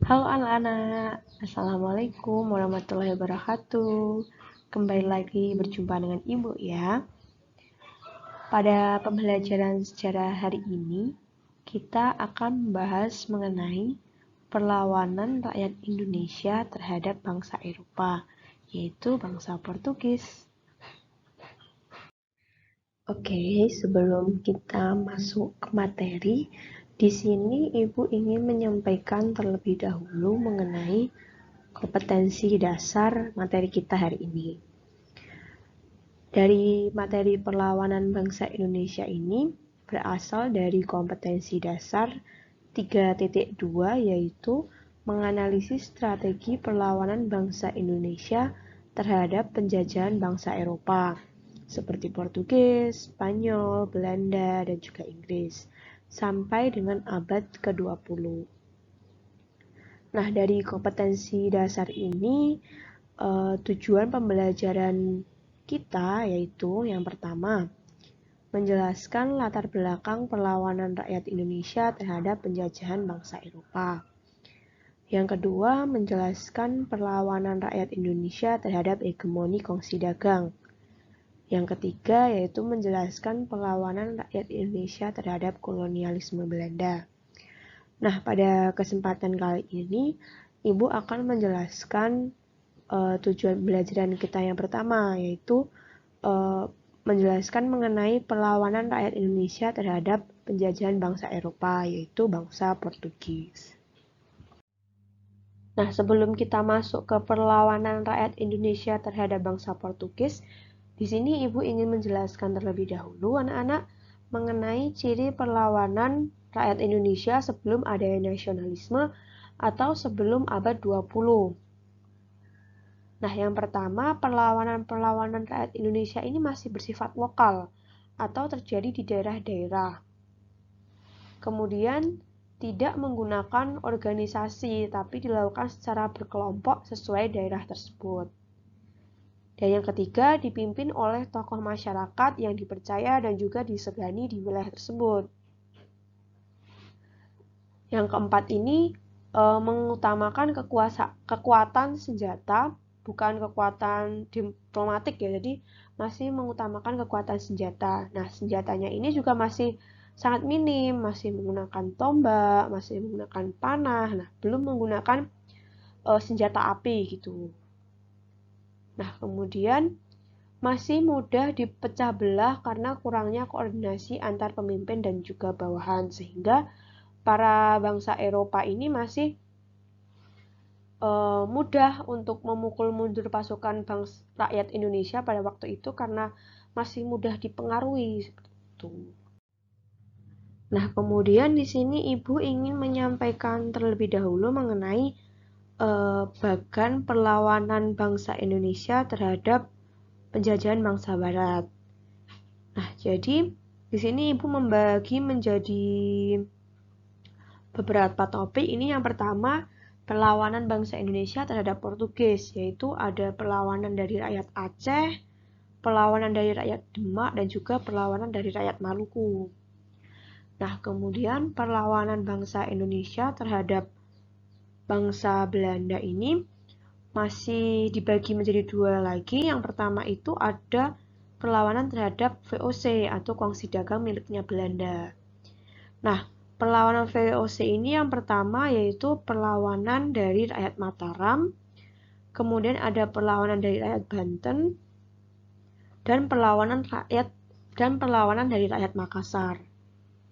Halo anak-anak, Assalamualaikum warahmatullahi wabarakatuh. Kembali lagi berjumpa dengan Ibu ya. Pada pembelajaran sejarah hari ini, kita akan membahas mengenai perlawanan rakyat Indonesia terhadap bangsa Eropa, yaitu bangsa Portugis. Oke, sebelum kita masuk ke materi, di sini Ibu ingin menyampaikan terlebih dahulu mengenai kompetensi dasar materi kita hari ini. Dari materi perlawanan bangsa Indonesia ini berasal dari kompetensi dasar 3.2, yaitu menganalisis strategi perlawanan bangsa Indonesia terhadap penjajahan bangsa Eropa seperti Portugis, Spanyol, Belanda, dan juga Inggris sampai dengan abad ke-20. Nah, dari kompetensi dasar ini, tujuan pembelajaran kita yaitu yang pertama, menjelaskan latar belakang perlawanan rakyat Indonesia terhadap penjajahan bangsa Eropa. Yang kedua, menjelaskan perlawanan rakyat Indonesia terhadap hegemoni kongsi dagang. Yang ketiga, yaitu menjelaskan perlawanan rakyat Indonesia terhadap kolonialisme Belanda. Nah, pada kesempatan kali ini, Ibu akan menjelaskan tujuan pembelajaran kita yang pertama, yaitu menjelaskan mengenai perlawanan rakyat Indonesia terhadap penjajahan bangsa Eropa, yaitu bangsa Portugis. Nah, sebelum kita masuk ke perlawanan rakyat Indonesia terhadap bangsa Portugis, di sini Ibu ingin menjelaskan terlebih dahulu anak-anak mengenai ciri perlawanan rakyat Indonesia sebelum adanya nasionalisme atau sebelum abad 20. Nah, yang pertama, perlawanan-perlawanan rakyat Indonesia ini masih bersifat lokal atau terjadi di daerah-daerah. Kemudian, tidak menggunakan organisasi, tapi dilakukan secara berkelompok sesuai daerah tersebut. Dan yang ketiga, dipimpin oleh tokoh masyarakat yang dipercaya dan juga disegani di wilayah tersebut. Yang keempat ini mengutamakan kekuatan senjata, bukan kekuatan diplomatik ya, jadi masih mengutamakan kekuatan senjata. Nah, senjatanya ini juga masih sangat minim, masih menggunakan tombak, masih menggunakan panah, nah belum menggunakan senjata api gitu. Nah, kemudian masih mudah dipecah belah karena kurangnya koordinasi antar pemimpin dan juga bawahan, sehingga para bangsa Eropa ini masih mudah untuk memukul mundur pasukan rakyat Indonesia pada waktu itu karena masih mudah dipengaruhi seperti itu. Nah, kemudian di sini Ibu ingin menyampaikan terlebih dahulu mengenai bagan perlawanan bangsa Indonesia terhadap penjajahan bangsa Barat. Nah, jadi di sini Ibu membagi menjadi beberapa topik. Ini yang pertama, perlawanan bangsa Indonesia terhadap Portugis, yaitu ada perlawanan dari rakyat Aceh, perlawanan dari rakyat Demak, dan juga perlawanan dari rakyat Maluku. Nah, kemudian perlawanan bangsa Indonesia terhadap bangsa Belanda ini masih dibagi menjadi dua lagi. Yang pertama itu ada perlawanan terhadap VOC atau kongsi dagang miliknya Belanda. Nah, perlawanan VOC ini yang pertama yaitu perlawanan dari rakyat Mataram, kemudian ada perlawanan dari rakyat Banten, dan perlawanan dari rakyat Makassar.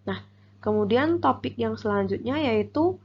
Nah, kemudian topik yang selanjutnya yaitu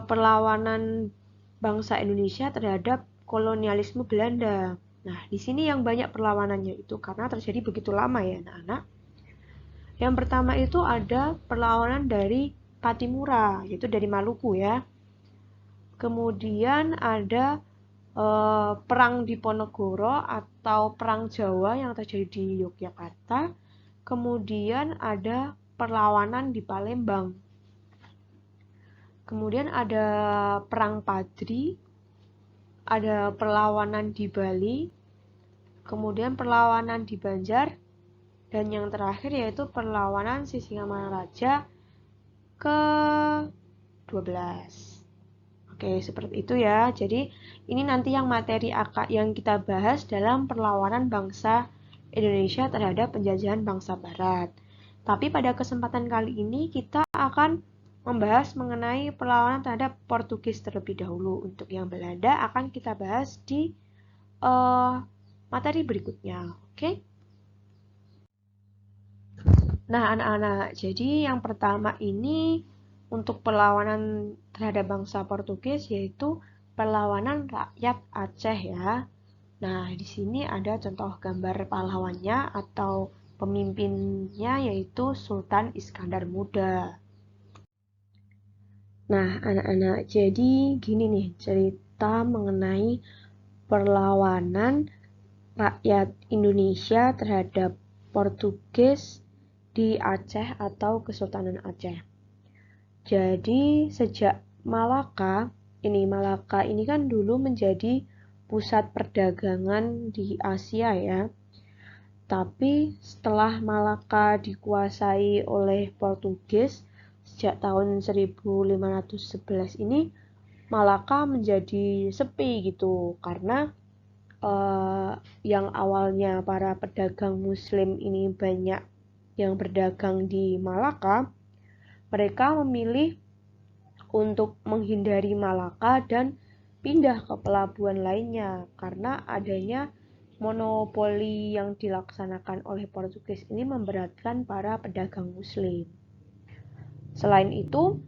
perlawanan bangsa Indonesia terhadap kolonialisme Belanda. Nah, di sini yang banyak perlawanannya itu karena terjadi begitu lama ya anak-anak. Yang pertama itu ada perlawanan dari Patimura, yaitu dari Maluku ya. Kemudian ada Perang Diponegoro atau Perang Jawa yang terjadi di Yogyakarta. Kemudian ada perlawanan di Palembang. Kemudian ada Perang Padri, ada perlawanan di Bali, kemudian perlawanan di Banjar, dan yang terakhir yaitu perlawanan Sisingamangaraja ke-12. Oke, seperti itu ya. Jadi, ini nanti yang materi yang kita bahas dalam perlawanan bangsa Indonesia terhadap penjajahan bangsa Barat. Tapi pada kesempatan kali ini kita akan membahas mengenai perlawanan terhadap Portugis terlebih dahulu. Untuk yang Belanda akan kita bahas di materi berikutnya. Oke? Nah, anak-anak, jadi yang pertama ini untuk perlawanan terhadap bangsa Portugis yaitu perlawanan rakyat Aceh ya. Nah, di sini ada contoh gambar pahlawannya atau pemimpinnya yaitu Sultan Iskandar Muda. Nah, anak-anak, jadi gini nih cerita mengenai perlawanan rakyat Indonesia terhadap Portugis di Aceh atau Kesultanan Aceh. Jadi sejak Malaka ini kan dulu menjadi pusat perdagangan di Asia ya. Tapi setelah Malaka dikuasai oleh Portugis sejak tahun 1511 ini, Malaka menjadi sepi gitu karena yang awalnya para pedagang muslim ini banyak yang berdagang di Malaka, mereka memilih untuk menghindari Malaka dan pindah ke pelabuhan lainnya karena adanya monopoli yang dilaksanakan oleh Portugis ini memberatkan para pedagang muslim. Selain itu,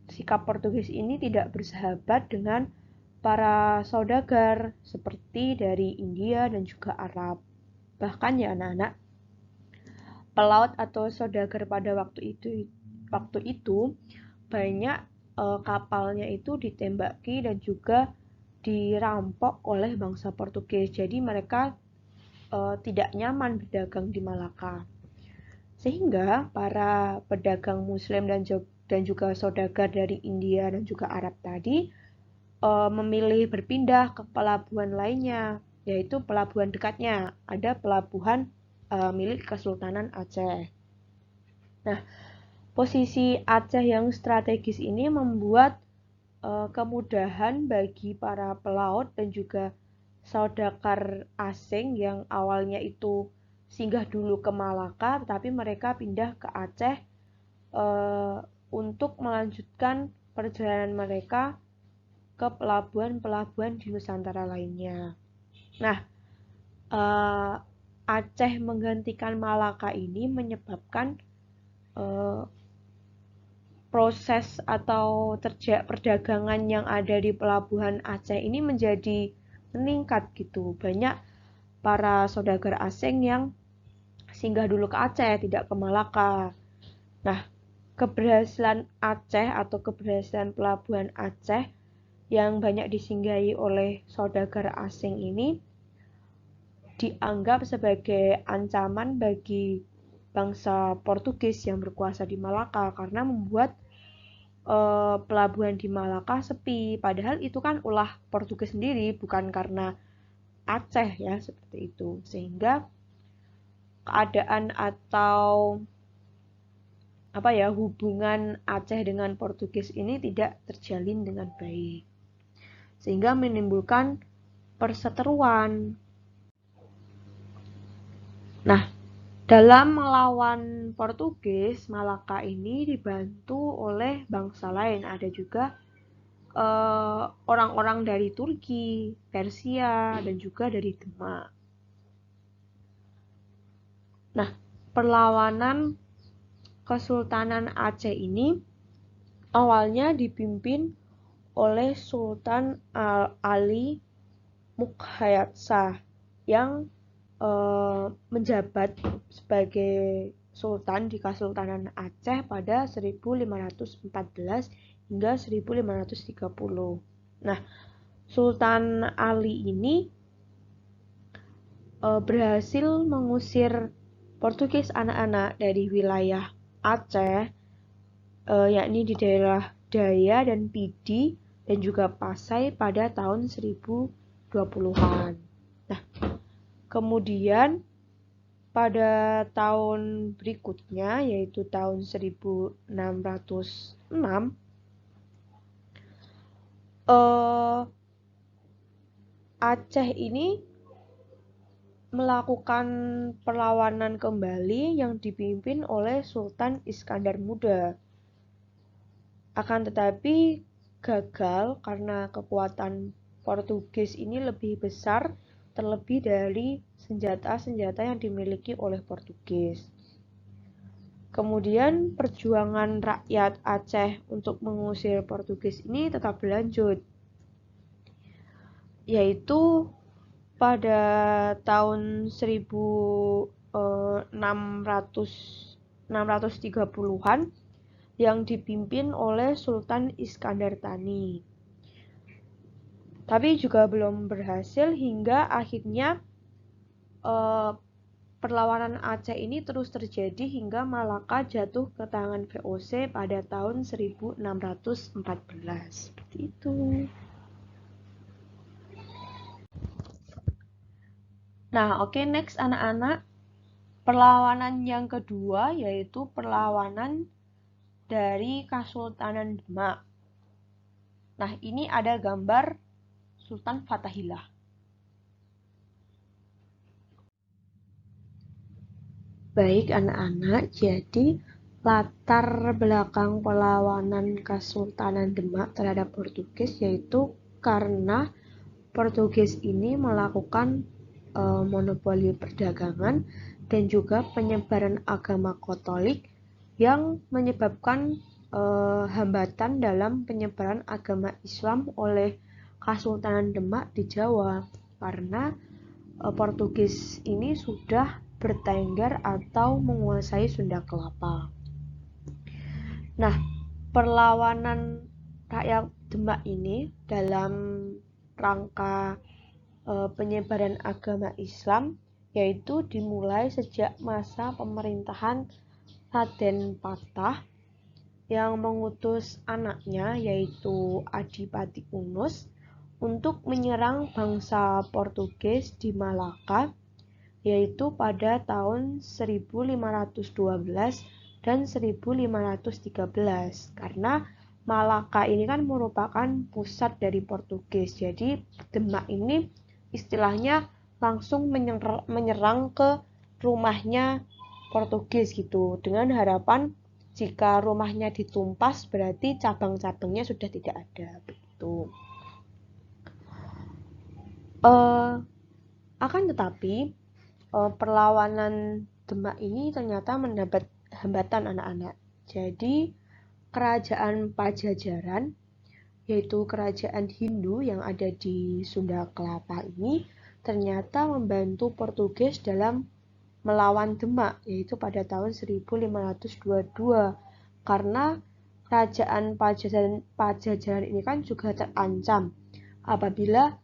sikap Portugis ini tidak bersahabat dengan para saudagar seperti dari India dan juga Arab. Bahkan ya anak-anak, pelaut atau saudagar pada waktu itu banyak kapalnya itu ditembaki dan juga dirampok oleh bangsa Portugis. Jadi mereka tidak nyaman berdagang di Malaka. Sehingga para pedagang muslim dan juga saudagar dari India dan juga Arab tadi memilih berpindah ke pelabuhan lainnya, yaitu pelabuhan dekatnya. Ada pelabuhan milik Kesultanan Aceh. Nah, posisi Aceh yang strategis ini membuat kemudahan bagi para pelaut dan juga saudagar asing yang awalnya itu singgah dulu ke Malaka, tetapi mereka pindah ke Aceh untuk melanjutkan perjalanan mereka ke pelabuhan-pelabuhan di Nusantara lainnya. Nah, Aceh menggantikan Malaka ini menyebabkan proses atau perdagangan yang ada di pelabuhan Aceh ini menjadi meningkat gitu. Banyak para saudagar asing yang singgah dulu ke Aceh, tidak ke Malaka. Nah, keberhasilan Aceh atau keberhasilan pelabuhan Aceh yang banyak disinggahi oleh saudagar asing ini dianggap sebagai ancaman bagi bangsa Portugis yang berkuasa di Malaka karena membuat pelabuhan di Malaka sepi. Padahal itu kan ulah Portugis sendiri, bukan karena Aceh ya, seperti itu. Sehingga keadaan atau hubungan Aceh dengan Portugis ini tidak terjalin dengan baik. Sehingga menimbulkan perseteruan. Nah, dalam melawan Portugis, Malaka ini dibantu oleh bangsa lain. Ada juga orang-orang dari Turki, Persia, dan juga dari Demak. Nah, perlawanan Kesultanan Aceh ini awalnya dipimpin oleh Sultan Ali Mukhayat Shah yang menjabat sebagai Sultan di Kesultanan Aceh pada 1514 hingga 1530. Nah, Sultan Ali ini berhasil mengusir Portugis anak-anak dari wilayah Aceh, yakni di daerah Daya dan Pidi dan juga Pasai pada tahun 1020-an. Nah, kemudian pada tahun berikutnya yaitu tahun 1606 Aceh ini melakukan perlawanan kembali yang dipimpin oleh Sultan Iskandar Muda. Akan tetapi gagal karena kekuatan Portugis ini lebih besar, terlebih dari senjata-senjata yang dimiliki oleh Portugis. Kemudian perjuangan rakyat Aceh untuk mengusir Portugis ini tetap berlanjut, yaitu pada tahun 1630-an yang dipimpin oleh Sultan Iskandar Thani. Tapi juga belum berhasil hingga akhirnya perlawanan Aceh ini terus terjadi hingga Malaka jatuh ke tangan VOC pada tahun 1614. Seperti itu. Nah, oke, next anak-anak. Perlawanan yang kedua yaitu perlawanan dari Kesultanan Demak. Nah, ini ada gambar Sultan Fathahillah. Baik anak-anak, jadi latar belakang perlawanan Kesultanan Demak terhadap Portugis yaitu karena Portugis ini melakukan monopoli perdagangan dan juga penyebaran agama Katolik yang menyebabkan hambatan dalam penyebaran agama Islam oleh Kesultanan Demak di Jawa karena Portugis ini sudah bertengger atau menguasai Sunda Kelapa. Nah, perlawanan rakyat Demak ini dalam rangka penyebaran agama Islam yaitu dimulai sejak masa pemerintahan Raden Patah yang mengutus anaknya yaitu Adipati Unus untuk menyerang bangsa Portugis di Malaka yaitu pada tahun 1512 dan 1513 karena Malaka ini kan merupakan pusat dari Portugis. Jadi Demak ini istilahnya langsung menyerang ke rumahnya Portugis gitu dengan harapan jika rumahnya ditumpas berarti cabang-cabangnya sudah tidak ada begitu. Akan tetapi perlawanan Demak ini ternyata mendapat hambatan anak-anak. Jadi kerajaan Pajajaran yaitu kerajaan Hindu yang ada di Sunda Kelapa ini ternyata membantu Portugis dalam melawan Demak yaitu pada tahun 1522 karena kerajaan Pajajaran ini kan juga terancam apabila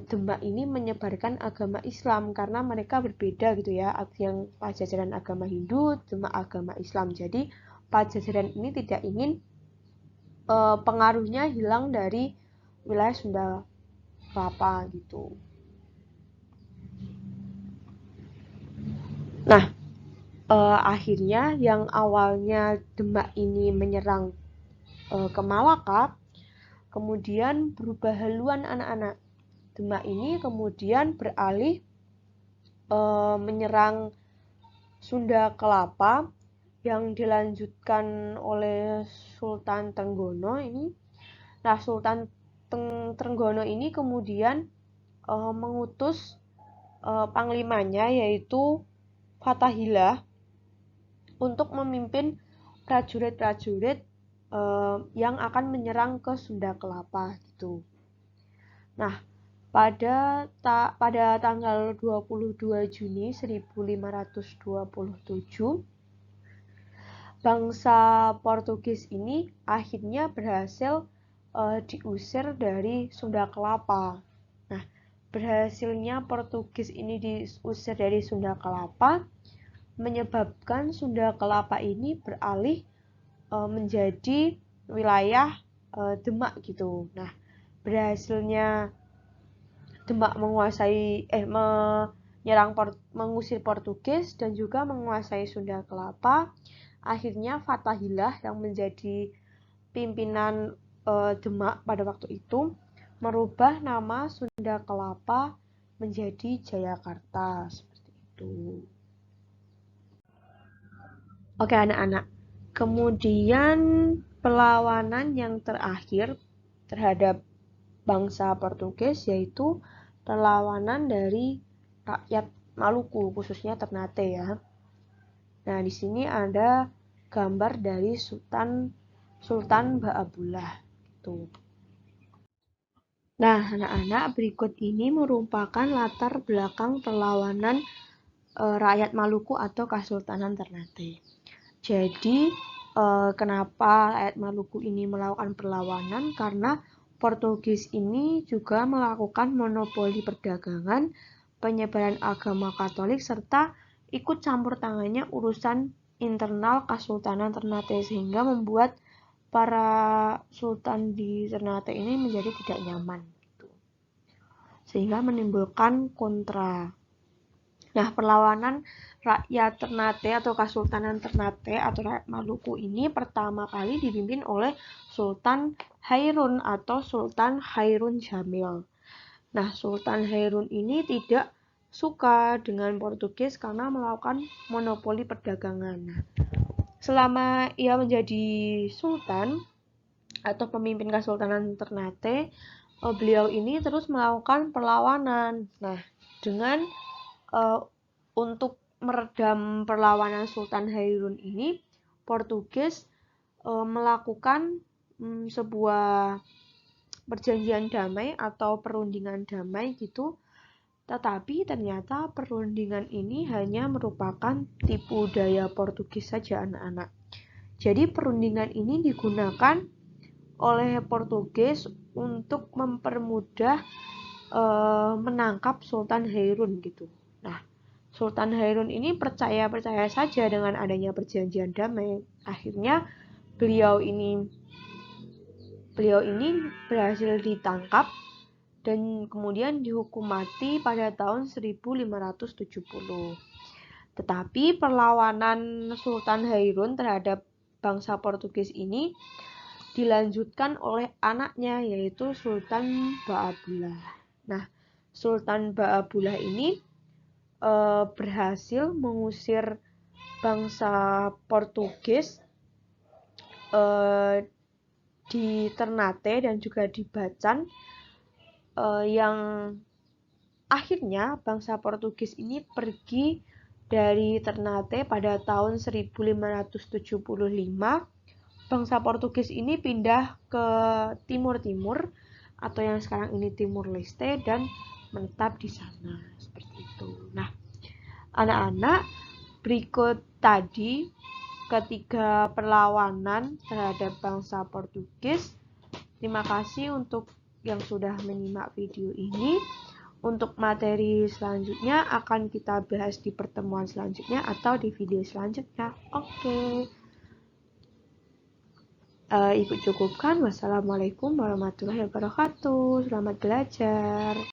Demak ini menyebarkan agama Islam karena mereka berbeda gitu ya, yang Pajajaran agama Hindu, Demak agama Islam. Jadi Pajajaran ini tidak ingin pengaruhnya hilang dari wilayah Sunda Kelapa gitu. Nah, akhirnya yang awalnya Demak ini menyerang ke Malaka, kemudian berubah haluan anak-anak. Demak ini kemudian beralih menyerang Sunda Kelapa yang dilanjutkan oleh Sultan Trenggono ini. Nah, Sultan Trenggono ini kemudian mengutus panglimanya yaitu Fathahillah untuk memimpin prajurit-prajurit yang akan menyerang ke Sunda Kelapa gitu. Nah, pada tanggal 22 Juni 1527 bangsa Portugis ini akhirnya berhasil diusir dari Sunda Kelapa. Nah, berhasilnya Portugis ini diusir dari Sunda Kelapa menyebabkan Sunda Kelapa ini beralih menjadi wilayah Demak gitu. Nah, berhasilnya Demak mengusir Portugis dan juga menguasai Sunda Kelapa. Akhirnya Fathahillah yang menjadi pimpinan Demak pada waktu itu merubah nama Sunda Kelapa menjadi Jayakarta seperti itu. Oke anak-anak, kemudian perlawanan yang terakhir terhadap bangsa Portugis yaitu perlawanan dari rakyat Maluku, khususnya Ternate ya. Nah, di sini ada gambar dari Sultan Baabullah gitu. Nah, anak-anak, berikut ini merupakan latar belakang perlawanan rakyat Maluku atau Kesultanan Ternate. Jadi, kenapa rakyat Maluku ini melakukan perlawanan? Karena Portugis ini juga melakukan monopoli perdagangan, penyebaran agama Katolik, serta ikut campur tangannya urusan internal Kesultanan Ternate, sehingga membuat para sultan di Ternate ini menjadi tidak nyaman, sehingga menimbulkan kontra. Nah, perlawanan rakyat Ternate atau Kesultanan Ternate atau rakyat Maluku ini pertama kali dipimpin oleh Sultan Hairun atau Sultan Hairun Jamil. Nah, Sultan Hairun ini tidak suka dengan Portugis karena melakukan monopoli perdagangan. Nah, selama ia menjadi sultan atau pemimpin Kesultanan Ternate, beliau ini terus melakukan perlawanan. Nah, dengan untuk meredam perlawanan Sultan Hairun ini, Portugis melakukan sebuah perjanjian damai atau perundingan damai gitu. Tetapi ternyata perundingan ini hanya merupakan tipu daya Portugis saja anak-anak. Jadi perundingan ini digunakan oleh Portugis untuk mempermudah menangkap Sultan Hairun gitu. Nah, Sultan Hairun ini percaya saja dengan adanya perjanjian damai. Akhirnya beliau ini berhasil ditangkap dan kemudian dihukum mati pada tahun 1570. Tetapi perlawanan Sultan Hairun terhadap bangsa Portugis ini dilanjutkan oleh anaknya yaitu Sultan Baabullah. Nah, Sultan Baabullah ini berhasil mengusir bangsa Portugis di Ternate dan juga di Bacan, yang akhirnya bangsa Portugis ini pergi dari Ternate pada tahun 1575. Bangsa Portugis ini pindah ke timur-timur atau yang sekarang ini Timur Leste dan menetap di sana seperti itu. Nah, anak-anak, berikut tadi ketiga perlawanan terhadap bangsa Portugis. Terima kasih untuk yang sudah menyimak video ini. Untuk materi selanjutnya akan kita bahas di pertemuan selanjutnya atau di video selanjutnya. Oke. Ibu cukupkan. Wassalamualaikum warahmatullahi wabarakatuh. Selamat belajar.